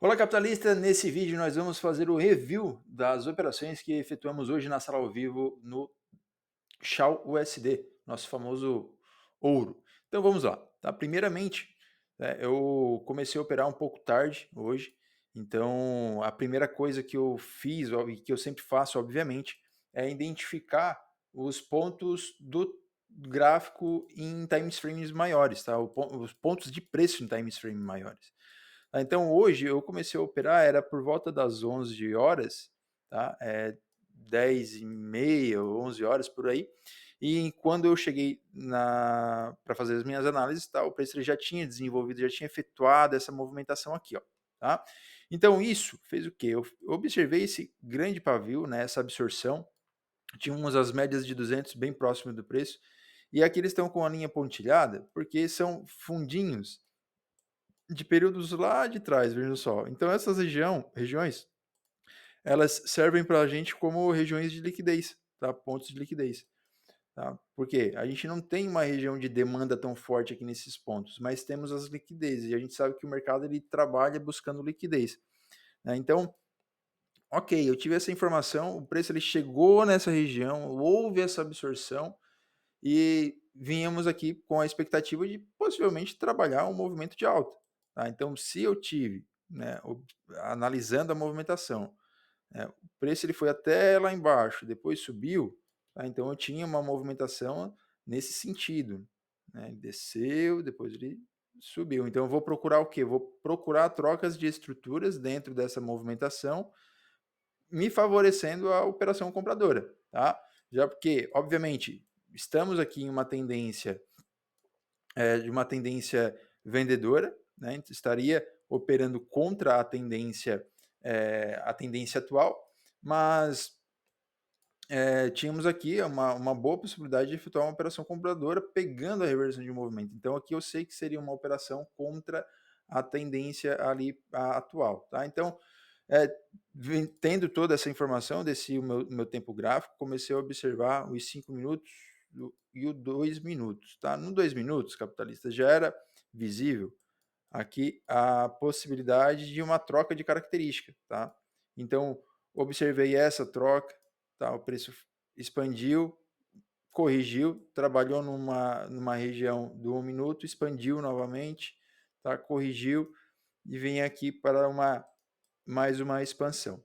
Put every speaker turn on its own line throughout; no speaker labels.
Olá, capitalista! Nesse vídeo nós vamos fazer o review das operações que efetuamos hoje na sala ao vivo no Shao USD, nosso famoso ouro. Então vamos lá, tá? Primeiramente, eu comecei a operar um pouco tarde hoje, então a primeira coisa que eu fiz, e que eu sempre faço, obviamente, é identificar os pontos do gráfico em time frames maiores, tá? Os pontos de preço em time frame maiores. Então hoje eu comecei a operar, era por volta das 11 horas, tá? 10h30 ou 11 horas por aí. E quando eu cheguei para fazer as minhas análises, tá? O preço ele já tinha desenvolvido, já tinha efetuado essa movimentação aqui, ó, tá? Então isso fez o quê? Eu observei esse grande pavio, né? Essa absorção. Tínhamos as médias de 200 bem próximo do preço. E aqui eles estão com a linha pontilhada, porque são fundinhos de períodos lá de trás, vejam só. Então essas regiões, elas servem para a gente como regiões de liquidez, tá? Pontos de liquidez. Tá? Porque a gente não tem uma região de demanda tão forte aqui nesses pontos, mas temos as liquidezes, e a gente sabe que o mercado ele trabalha buscando liquidez. Né? Então, ok, eu tive essa informação, o preço ele chegou nessa região, houve essa absorção, e vínhamos aqui com a expectativa de possivelmente trabalhar um movimento de alta. Tá? Então, se eu tive, né, analisando a movimentação, né, o preço ele foi até lá embaixo, depois subiu, tá? Então eu tinha uma movimentação nesse sentido. Né? Ele desceu, depois ele subiu. Então eu vou procurar o quê? Vou procurar trocas de estruturas dentro dessa movimentação, me favorecendo a operação compradora. Tá? Já porque, obviamente, estamos aqui em uma tendência de uma tendência vendedora, né? Estaria operando contra a tendência atual, mas tínhamos aqui uma boa possibilidade de efetuar uma operação compradora pegando a reversão de movimento. Então aqui eu sei que seria uma operação contra a tendência ali atual. Tá? Então, tendo toda essa informação, desci o meu tempo gráfico, comecei a observar os 5 minutos e o 2 minutos. Tá? No 2 minutos, capitalista, já era visível aqui a possibilidade de uma troca de característica. Tá? Então, observei essa troca, tá? O preço expandiu, corrigiu, trabalhou numa região do 1 minuto, expandiu novamente, tá? Corrigiu e vem aqui para mais uma expansão.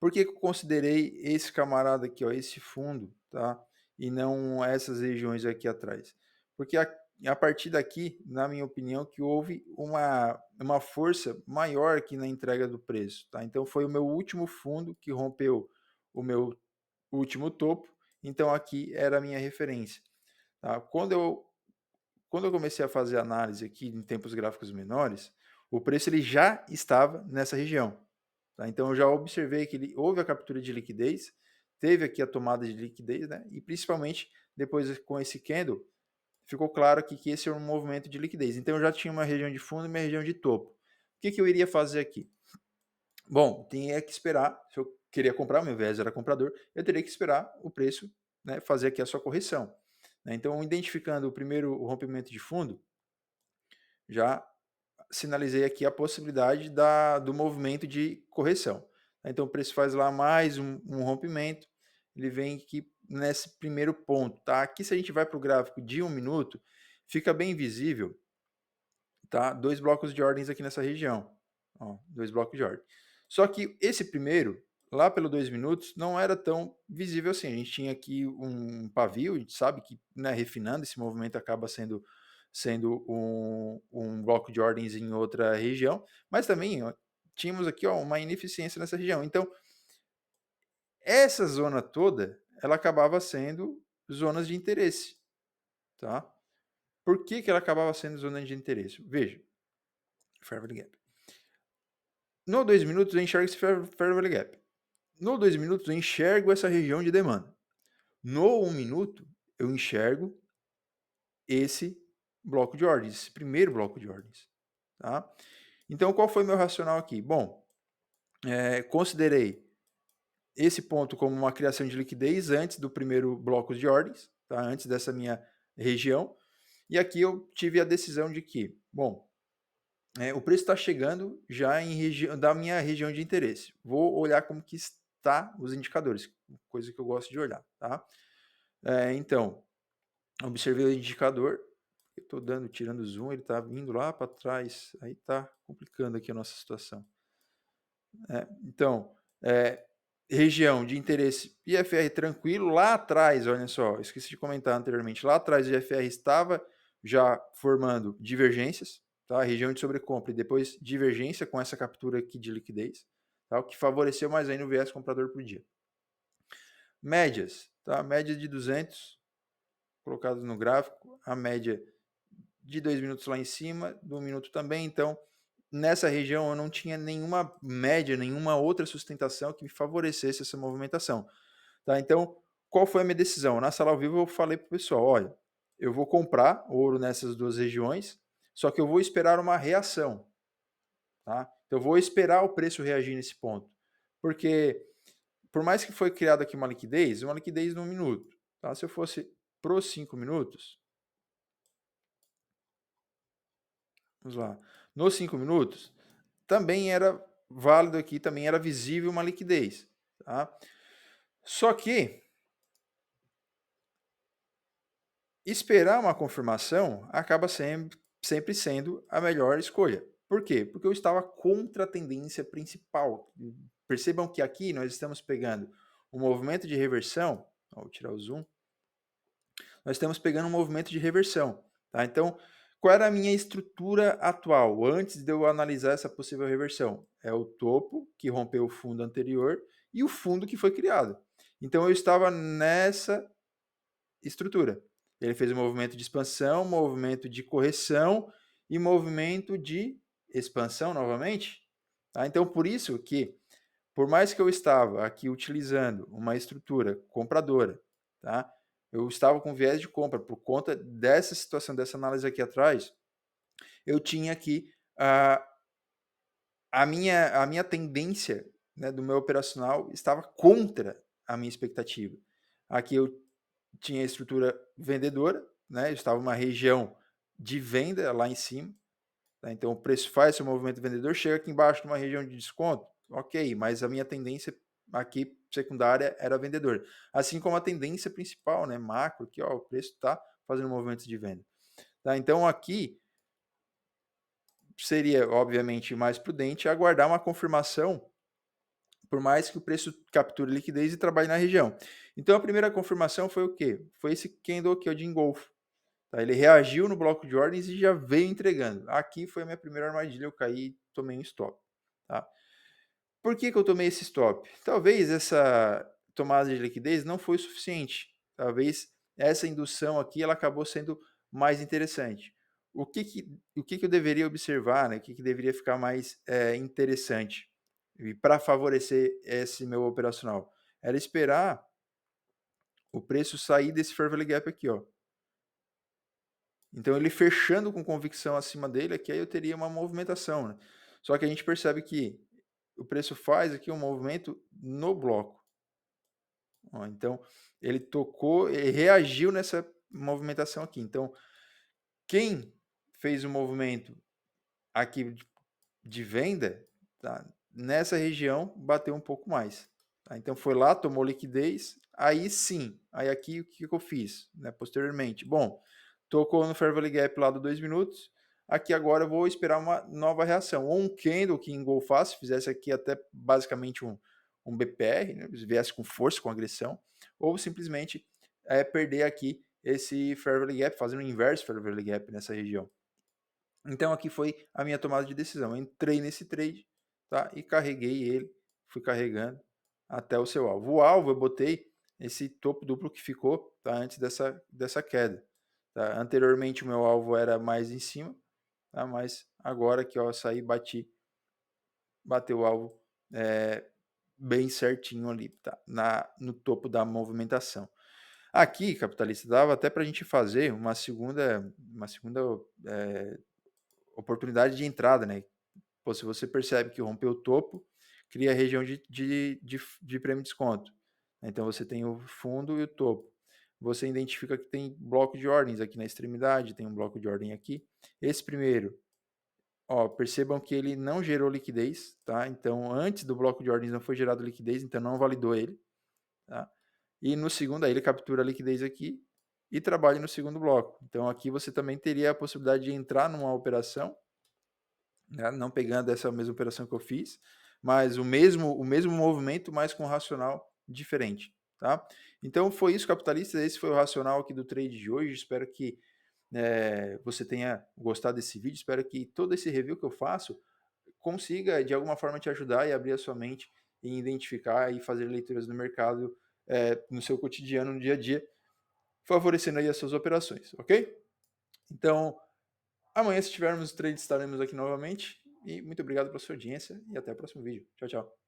Por que eu considerei esse camarada aqui, ó, esse fundo, tá? E não essas regiões aqui atrás? Porque a partir daqui, na minha opinião, que houve uma força maior aqui na entrega do preço, tá? Então foi o meu último fundo que rompeu o meu último topo, então aqui era a minha referência. Tá? Quando eu comecei a fazer análise aqui em tempos gráficos menores, o preço ele já estava nessa região. Tá? Então eu já observei que houve a captura de liquidez, teve aqui a tomada de liquidez, né? E principalmente depois com esse candle, ficou claro aqui que esse é um movimento de liquidez. Então eu já tinha uma região de fundo e uma região de topo. O que eu iria fazer aqui? Bom, tinha que esperar, se eu queria comprar, meu viés era comprador, eu teria que esperar o preço, né, fazer aqui a sua correção. Né? Então, identificando o primeiro rompimento de fundo, já sinalizei aqui a possibilidade do movimento de correção. Então, o preço faz lá mais um rompimento, ele vem aqui nesse primeiro ponto. Tá? Aqui, se a gente vai para o gráfico de 1 minuto, fica bem visível, tá? 2 blocos de ordens aqui nessa região. Ó, 2 blocos de ordem. Só que esse primeiro, lá pelo 2 minutos, não era tão visível assim. A gente tinha aqui um pavio, a gente sabe que, né, refinando, esse movimento acaba sendo um bloco de ordens em outra região, mas também ó, tínhamos aqui ó, uma ineficiência nessa região. Então, essa zona toda, ela acabava sendo zonas de interesse. Tá? Por que ela acabava sendo zona de interesse? Veja, Fair Value Gap. No 2 minutos eu enxergo esse Fair Value Gap. No 2 minutos eu enxergo essa região de demanda. No 1 minuto eu enxergo esse bloco de ordens, esse primeiro bloco de ordens. Tá? Então qual foi meu racional aqui? Bom, considerei esse ponto como uma criação de liquidez antes do primeiro bloco de ordens, tá? Antes dessa minha região. E aqui eu tive a decisão de que, bom, o preço está chegando já da minha região de interesse. Vou olhar como que está os indicadores, coisa que eu gosto de olhar, tá? Então, observei o indicador, eu estou tirando zoom, ele está vindo lá para trás, aí está complicando aqui a nossa situação. Então, região de interesse IFR tranquilo, lá atrás, olha só, esqueci de comentar anteriormente, lá atrás o IFR estava já formando divergências, tá? Região de sobrecompra e depois divergência com essa captura aqui de liquidez, tá? O que favoreceu mais ainda o viés comprador por dia. Médias, tá? Média de 200, colocados no gráfico, a média de 2 minutos lá em cima, do 1 minuto também, então nessa região eu não tinha nenhuma média, nenhuma outra sustentação que me favorecesse essa movimentação. Tá? Então, qual foi a minha decisão? Na sala ao vivo eu falei para o pessoal, olha, eu vou comprar ouro nessas duas regiões, só que eu vou esperar uma reação. Tá? Então, eu vou esperar o preço reagir nesse ponto. Porque, por mais que foi criada aqui uma liquidez no minuto. Tá? Se eu fosse para os 5 minutos, vamos lá, nos 5 minutos, também era válido aqui, também era visível uma liquidez. Tá? Só que esperar uma confirmação acaba sempre sendo a melhor escolha. Por quê? Porque eu estava contra a tendência principal. Percebam que aqui nós estamos pegando um movimento de reversão. Vou tirar o zoom. Nós estamos pegando um movimento de reversão. Tá? Então, qual era a minha estrutura atual antes de eu analisar essa possível reversão? É o topo que rompeu o fundo anterior e o fundo que foi criado. Então, eu estava nessa estrutura. Ele fez um movimento de expansão, movimento de correção e movimento de expansão novamente. Tá? Então, por isso que, por mais que eu estava aqui utilizando uma estrutura compradora, tá? Eu estava com viés de compra por conta dessa situação, dessa análise aqui atrás, eu tinha aqui a minha tendência, né, do meu operacional estava contra a minha expectativa. Aqui eu tinha a estrutura vendedora, né? Eu estava numa região de venda lá em cima, tá? Então o preço faz seu movimento vendedor, chega aqui embaixo numa região de desconto, ok, mas a minha tendência aqui secundária era vendedor, assim como a tendência principal, né, macro, que ó, o preço está fazendo movimentos de venda, tá? Então aqui seria obviamente mais prudente aguardar uma confirmação, por mais que o preço capture liquidez e trabalhe na região. Então a primeira confirmação foi o quê? Foi esse candle aqui ó, de engolfo. Tá? Ele reagiu no bloco de ordens e já veio entregando. Aqui foi a minha primeira armadilha, eu caí e tomei um stop. Tá? Por que eu tomei esse stop? Talvez essa tomada de liquidez não foi suficiente. Talvez essa indução aqui ela acabou sendo mais interessante. O que eu deveria observar, né? O que deveria ficar mais interessante para favorecer esse meu operacional? Era esperar o preço sair desse fair value gap aqui, ó. Então ele fechando com convicção acima dele, aqui aí eu teria uma movimentação, né? Só que a gente percebe que o preço faz aqui um movimento no bloco. Ó, então ele tocou, ele reagiu nessa movimentação aqui. Então quem fez o movimento aqui de venda, tá? Nessa região bateu um pouco mais. Tá? Então foi lá, tomou liquidez, aí sim, aí aqui o que eu fiz, né? Posteriormente, bom, tocou no Fair Value Gap lá do 2 minutos, aqui agora eu vou esperar uma nova reação, ou um candle que engolfasse, fizesse aqui até basicamente um BPR, né? Viesse com força, com agressão, ou simplesmente perder aqui esse Fair Value Gap, fazendo um inverso Fair Value Gap nessa região. Então aqui foi a minha tomada de decisão. Eu entrei nesse trade, tá? E carreguei ele, fui carregando até o seu alvo. O alvo eu botei esse topo duplo que ficou, tá? Antes dessa queda. Tá? Anteriormente o meu alvo era mais em cima, tá? Mas agora que eu saí, bateu o alvo bem certinho ali, tá? No topo da movimentação. Aqui, capitalista, dava até para a gente fazer uma segunda oportunidade de entrada, né? Pô, se você percebe que rompeu o topo, cria a região de prêmio de desconto. Então você tem o fundo e o topo. Você identifica que tem bloco de ordens aqui na extremidade, tem um bloco de ordem aqui. Esse primeiro Ó, percebam que ele não gerou liquidez, tá? Então, antes do bloco de ordens não foi gerado liquidez, então não validou ele, tá? E no segundo, aí ele captura a liquidez aqui e trabalha no segundo bloco. Então, aqui você também teria a possibilidade de entrar numa operação, né? Não pegando essa mesma operação que eu fiz, mas o mesmo movimento, mas com racional diferente, tá? Então, foi isso, capitalistas. Esse foi o racional aqui do trade de hoje. Espero que você tenha gostado desse vídeo. Espero que todo esse review que eu faço consiga, de alguma forma, te ajudar e abrir a sua mente em identificar e fazer leituras no mercado, no seu cotidiano, no dia a dia, favorecendo aí as suas operações, ok? Então, amanhã, se tivermos trade, estaremos aqui novamente. E muito obrigado pela sua audiência e até o próximo vídeo. Tchau, tchau.